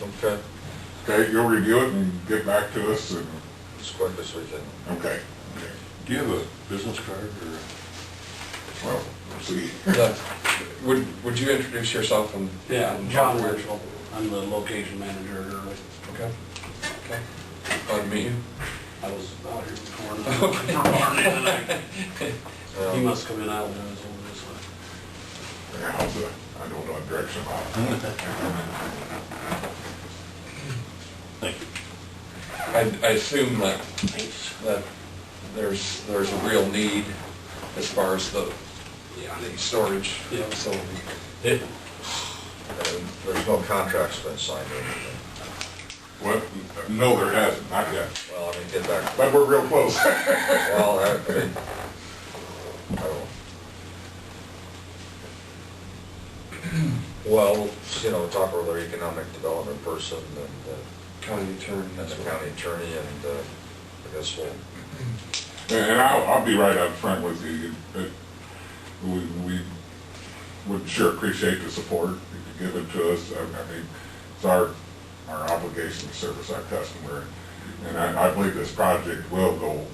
Okay. Okay, you'll review it and get back to us and... As quick as we can. Okay. Do you have a business card or? Well, we'll see. Would you introduce yourself and? Yeah, and John talk Marshall. I'm the location manager at Early. Okay. Okay. Glad to meet you. I was out here before. He must come in out when I was over this way. Yeah, I don't know what direction I'm Thank you. I assume that there's a real need as far as the storage facility. And there's no contracts been signed or anything. What? No, there hasn't, not yet. Well, I mean, get back. But we're real close. Well, I mean, I don't know. Well, you know, talk with our economic development person and County attorney. the county attorney, and I guess we'll. And I'll be right up front with you. We would sure appreciate the support if you give it to us. I mean, it's our obligation to service our customer. And I believe this project will go,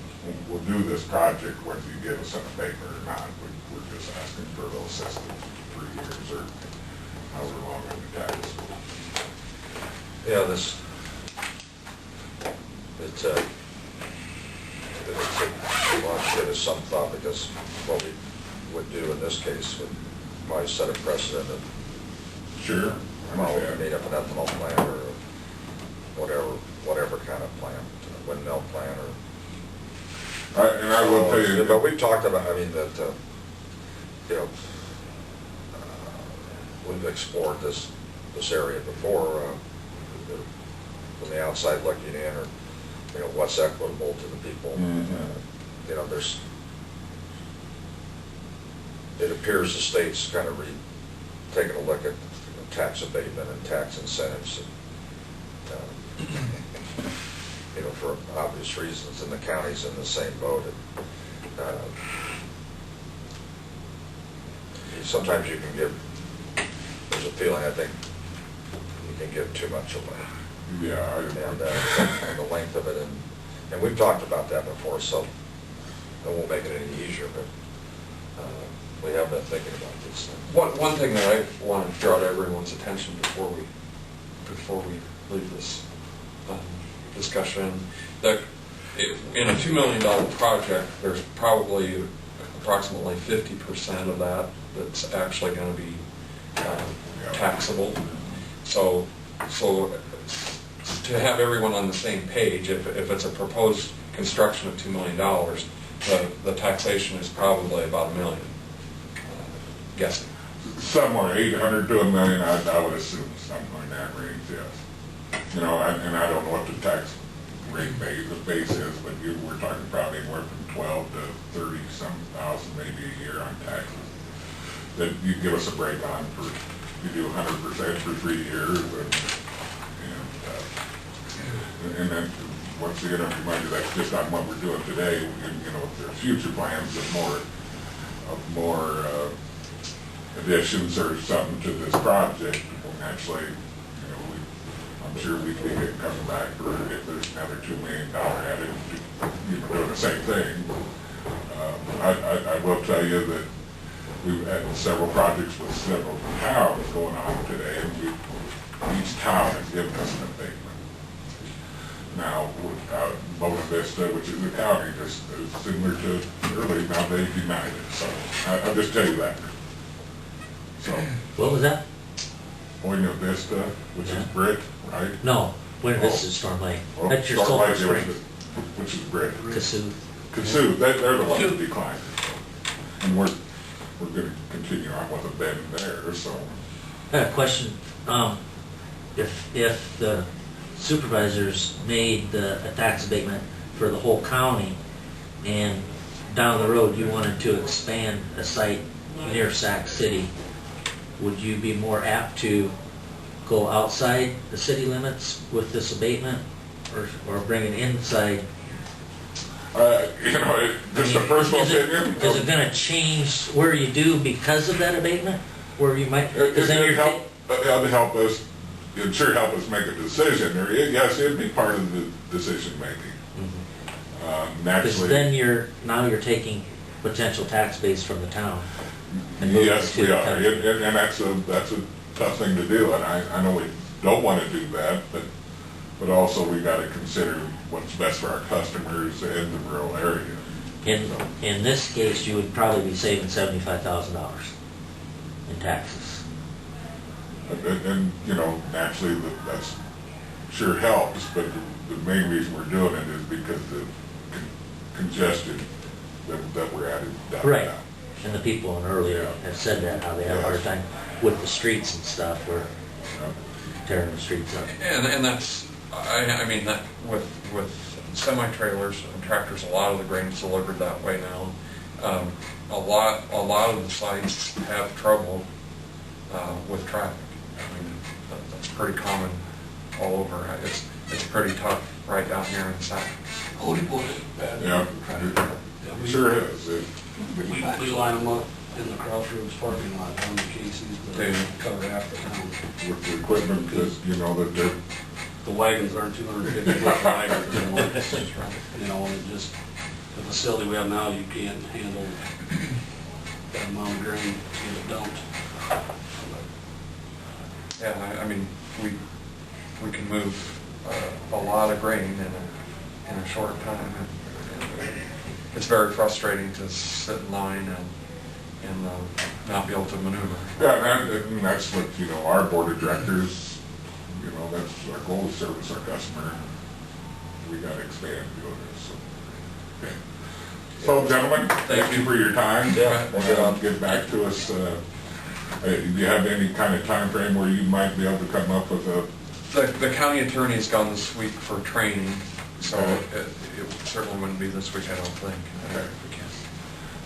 we'll do this project whether you give us an abatement or not. We're just asking for a little assistance for 3 years or however long in the tax. Yeah, this, well, I'll give it some thought, because what we would do in this case would probably set a precedent of Sure. probably made up an ethanol plant or whatever kind of plant, windmill plant or. And I will tell you. But we've talked about, I mean, that, you know, we've explored this area before, from the outside looking in, or, you know, what's equitable to the people. You know, it appears the state's kind of taking a look at tax abatement and tax incentives, and, you know, for obvious reasons, and the county's in the same boat. Sometimes you can give, there's a feeling, I think, you can give too much away. Yeah. And the length of it, and we've talked about that before, so it won't make it any easier, but we have been thinking about these things. One thing that I want to draw to everyone's attention before we leave this discussion, that in a $2 million project, there's probably approximately 50% of that that's actually going to be taxable. So to have everyone on the same page, if it's a proposed construction of $2 million, the taxation is probably about $1 million, guessing. Somewhere 800 to $1 million, I would assume somewhere in that range, yes. You know, and I don't know what the tax rate base is, but we're talking probably anywhere from 12 to 30 some thousand maybe a year on taxes. That you give us a break on for, you do 100% for 3 years, and then once again, I'm reminded that's just on what we're doing today. You know, if there's future plans of more additions or something to this project, actually, you know, I'm sure we can get coming back for if there's another $2 million added to, you know, doing the same thing. I will tell you that we've had several projects with several towns going on today, and each town has given us an abatement. Now, Bona Vista, which is the county, just similar to Early, now they've denied it. So I'll just tell you that. So. What was that? Bona Vista, which is brick, right? No, Buena Vista is Storm Lake. That's your Storm Lake, Sulphur Springs. which is brick. Kasuth. They're the ones declining. And we're going to continue on with a bend there, so. I have a question. If the supervisors made a tax abatement for the whole county, and down the road you wanted to expand a site near Sac City, would you be more apt to go outside the city limits with this abatement, or bring it inside? You know, just a personal opinion. Is it going to change where you do because of that abatement? Where you might, because then It'd help us, it'd sure help us make a decision, or, yes, it'd be part of the decision-making. Because Naturally. then now you're taking potential tax base from the town. and moving it Yes, to we the are, county. and that's a tough thing to do, and I know we don't want to do that, but also we got to consider what's best for our customers in the rural area. In this case, you would probably be saving $75,000 in taxes. And, you know, naturally, that's sure helps, but the main reason we're doing it is because the congestion that we're at is down. Right. And the people in earlier have said that, how they have a hard time with the streets and stuff, or tearing the streets up. And that's, I mean, that with semi-trailers and tractors, a lot of the grain's delivered that way now. A lot of the sites have trouble with traffic. I mean, that's pretty common all over. It's pretty tough right down here in Sac. Cody put it bad. Yeah, Yeah, it sure is. We line them up in the Crossroads parking lot down to Casey's, Yeah. to cover half the town. With the equipment, because, you know, that they're, The wagons aren't 250 foot wagons anymore. You know, and it just, the facility we have now, you can't handle that amount of grain to get it dumped. Yeah, I mean, we can move a lot of grain in a short time. It's very frustrating to sit in line and not be able to maneuver. yeah, and that's what, you know, our board of directors, you know, that's our goal, to service our customer. We got to expand doing this, so. Okay. So, gentlemen, thank you for your time. Yeah, we'll get on. Get back to us. Do you have any kind of time frame where you might be able to come up with a? The county attorney's gone this week for training, so Okay. it certainly wouldn't be this week, I don't think. Okay. If we can.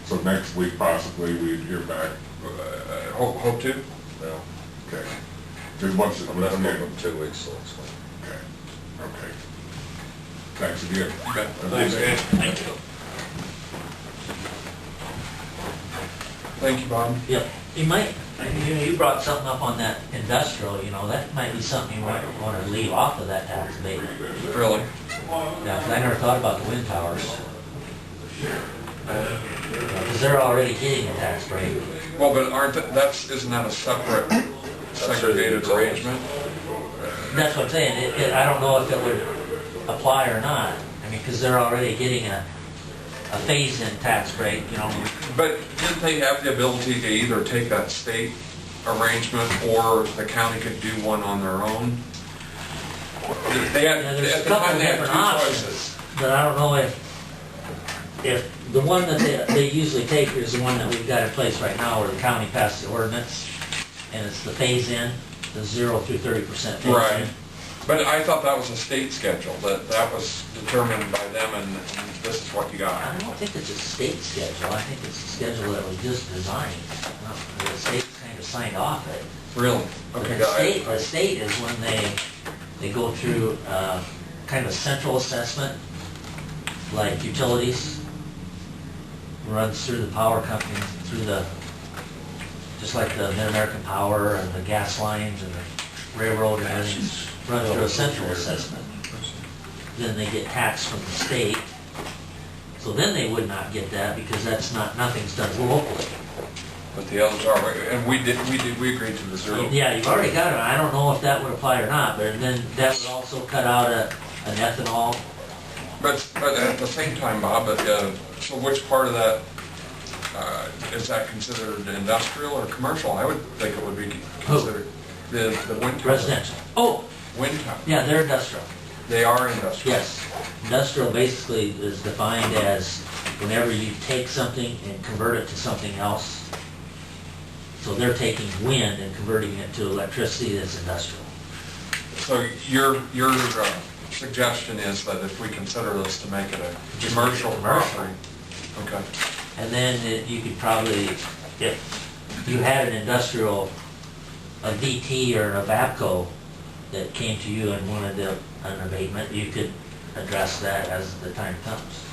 So next week possibly we'd hear back. Hope to. No, Okay. Just once a minimum of 2 weeks, so it's like. Okay. Okay. Thanks again. You bet. Thanks, Ed. Thank you. Thank you, Bob. Yep. You might, you brought something up on that industrial, you know, that might be something you might want to leave off of that tax abatement. Really? Yeah, 'cause I never thought about the wind towers. Because they're already getting a tax break. Well, but isn't that a separate segregated arrangement? That's what I'm saying, I don't know if it would apply or not. I mean, because they're already getting a phase-in tax break, you know. But didn't they have the ability to either take that state arrangement or the county could do one on their own? They had, Yeah, there's at a the couple time, they had different two options, choices. but I don't know if the one that they usually take is the one that we've got in place right now, where the county passed the ordinance, and it's the phase-in, the 0 through 30% phase-in. Right. But I thought that was a state schedule, that was determined by them, and this is what you got. I don't think it's a state schedule, I think it's a schedule that was just designed. The state kind of signed off it. Really? Okay, The state is when they go through kind of central assessment, like utilities, runs through the power companies, just like the Mid-American Power and the gas lines and the railroad and everything, run through a central assessment. Then they get taxed from the state. So then they would not get that because nothing's done locally. But the others are, and we agreed to the 0. Yeah, you've already got it. I don't know if that would apply or not, but then that would also cut out an ethanol. But at the same time, Bob, so which part of that, is that considered industrial or commercial? I would think it would be considered the wind tower. Residential. Oh, Wind tower. yeah, they're industrial. They are industrial. Yes. Industrial basically is defined as whenever you take something and convert it to something else. So they're taking wind and converting it to electricity that's industrial. So your suggestion is that if we consider this to make it a commercial property, okay. And then you could probably, if you had an industrial, a VT or a VAPCO that came to you and wanted an abatement, you could address that as the time comes.